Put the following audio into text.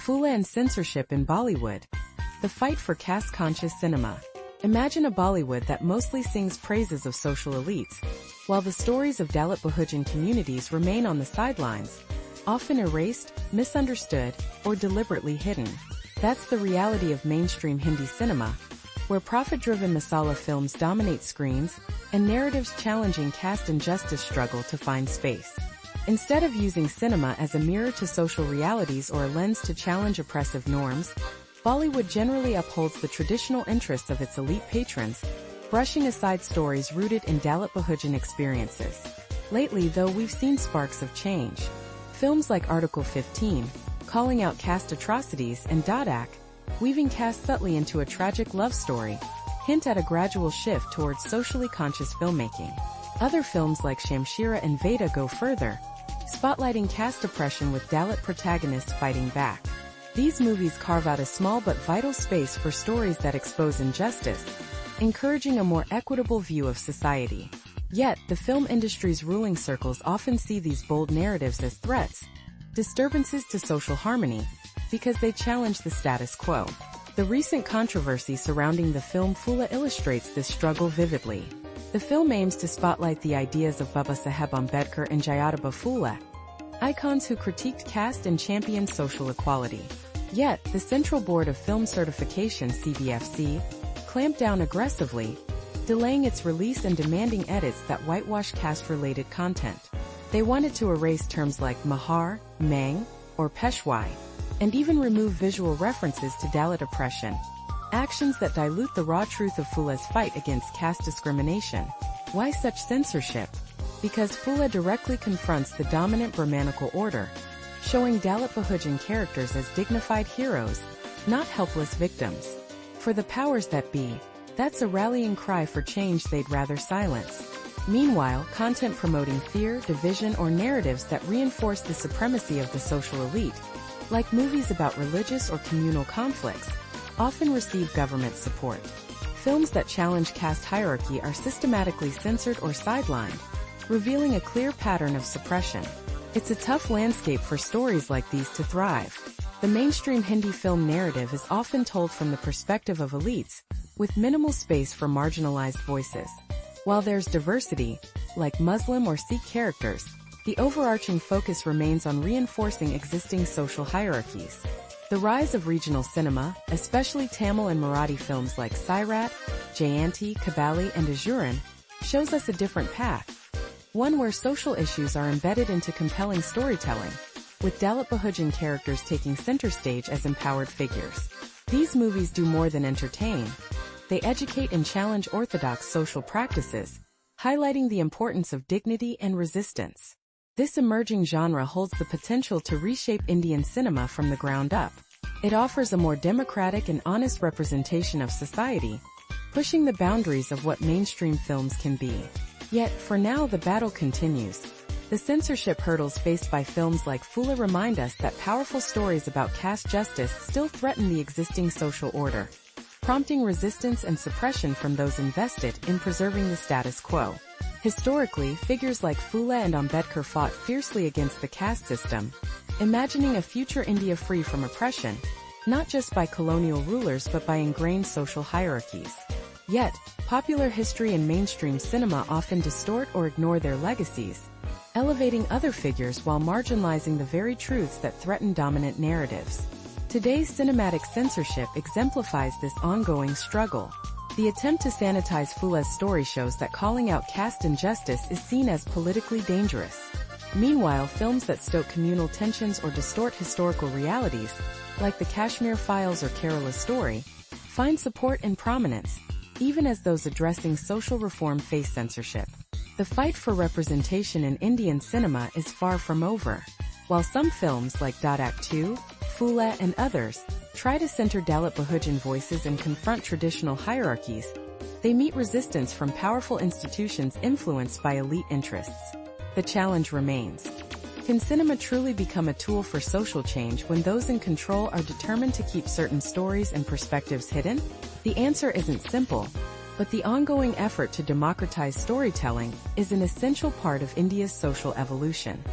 Phule and censorship in Bollywood. The fight for caste-conscious cinema. Imagine a Bollywood that mostly sings praises of social elites, while the stories of Dalit-Bahujan communities remain on the sidelines, often erased, misunderstood, or deliberately hidden. That's the reality of mainstream Hindi cinema, where profit-driven masala films dominate screens, and narratives challenging caste injustice struggle to find space. Instead of using cinema as a mirror to social realities or a lens to challenge oppressive norms, Bollywood generally upholds the traditional interests of its elite patrons, brushing aside stories rooted in Dalit-Bahujan experiences. Lately, though, we've seen sparks of change. Films like Article 15, calling out caste atrocities, and Dadak, weaving caste subtly into a tragic love story, hint at a gradual shift towards socially conscious filmmaking. Other films like Shamshira and Veda go further, spotlighting caste oppression with Dalit protagonists fighting back. These movies carve out a small but vital space for stories that expose injustice, encouraging a more equitable view of society. Yet, the film industry's ruling circles often see these bold narratives as threats, disturbances to social harmony, because they challenge the status quo. The recent controversy surrounding the film Phule illustrates this struggle vividly. The film aims to spotlight the ideas of Babasaheb Ambedkar and Jyotiba Phule, icons who critiqued caste and championed social equality. Yet, the Central Board of Film Certification (CBFC) clamped down aggressively, delaying its release and demanding edits that whitewash caste-related content. They wanted to erase terms like Mahar, Mang, or Peshwai, and even remove visual references to Dalit oppression, actions that dilute the raw truth of Phule's fight against caste discrimination. Why such censorship? Because Phule directly confronts the dominant Brahmanical order, showing Dalit-Bahujan characters as dignified heroes, not helpless victims. For the powers that be, that's a rallying cry for change they'd rather silence. Meanwhile, content promoting fear, division, or narratives that reinforce the supremacy of the social elite, like movies about religious or communal conflicts, often receive government support. Films that challenge caste hierarchy are systematically censored or sidelined, revealing a clear pattern of suppression. It's a tough landscape for stories like these to thrive. The mainstream Hindi film narrative is often told from the perspective of elites, with minimal space for marginalized voices. While there's diversity, like Muslim or Sikh characters, the overarching focus remains on reinforcing existing social hierarchies. The rise of regional cinema, especially Tamil and Marathi films like Sairat, Jayanti, Kabali, and Asuran, shows us a different path. One where social issues are embedded into compelling storytelling, with Dalit-Bahujan characters taking center stage as empowered figures. These movies do more than entertain. They educate and challenge orthodox social practices, highlighting the importance of dignity and resistance. This emerging genre holds the potential to reshape Indian cinema from the ground up. It offers a more democratic and honest representation of society, pushing the boundaries of what mainstream films can be. Yet, for now, the battle continues. The censorship hurdles faced by films like Phule remind us that powerful stories about caste justice still threaten the existing social order, prompting resistance and suppression from those invested in preserving the status quo. Historically, figures like Phule and Ambedkar fought fiercely against the caste system, imagining a future India free from oppression, not just by colonial rulers but by ingrained social hierarchies. Yet, popular history and mainstream cinema often distort or ignore their legacies, elevating other figures while marginalizing the very truths that threaten dominant narratives. Today's cinematic censorship exemplifies this ongoing struggle. The attempt to sanitize Phule's story shows that calling out caste injustice is seen as politically dangerous. Meanwhile, films that stoke communal tensions or distort historical realities, like the Kashmir Files or Kerala Story, find support and prominence, even as those addressing social reform face censorship. The fight for representation in Indian cinema is far from over. While some films like Dadak 2, Phule, and others try to center Dalit-Bahujan voices and confront traditional hierarchies, they meet resistance from powerful institutions influenced by elite interests. The challenge remains. Can cinema truly become a tool for social change when those in control are determined to keep certain stories and perspectives hidden? The answer isn't simple, but the ongoing effort to democratize storytelling is an essential part of India's social evolution.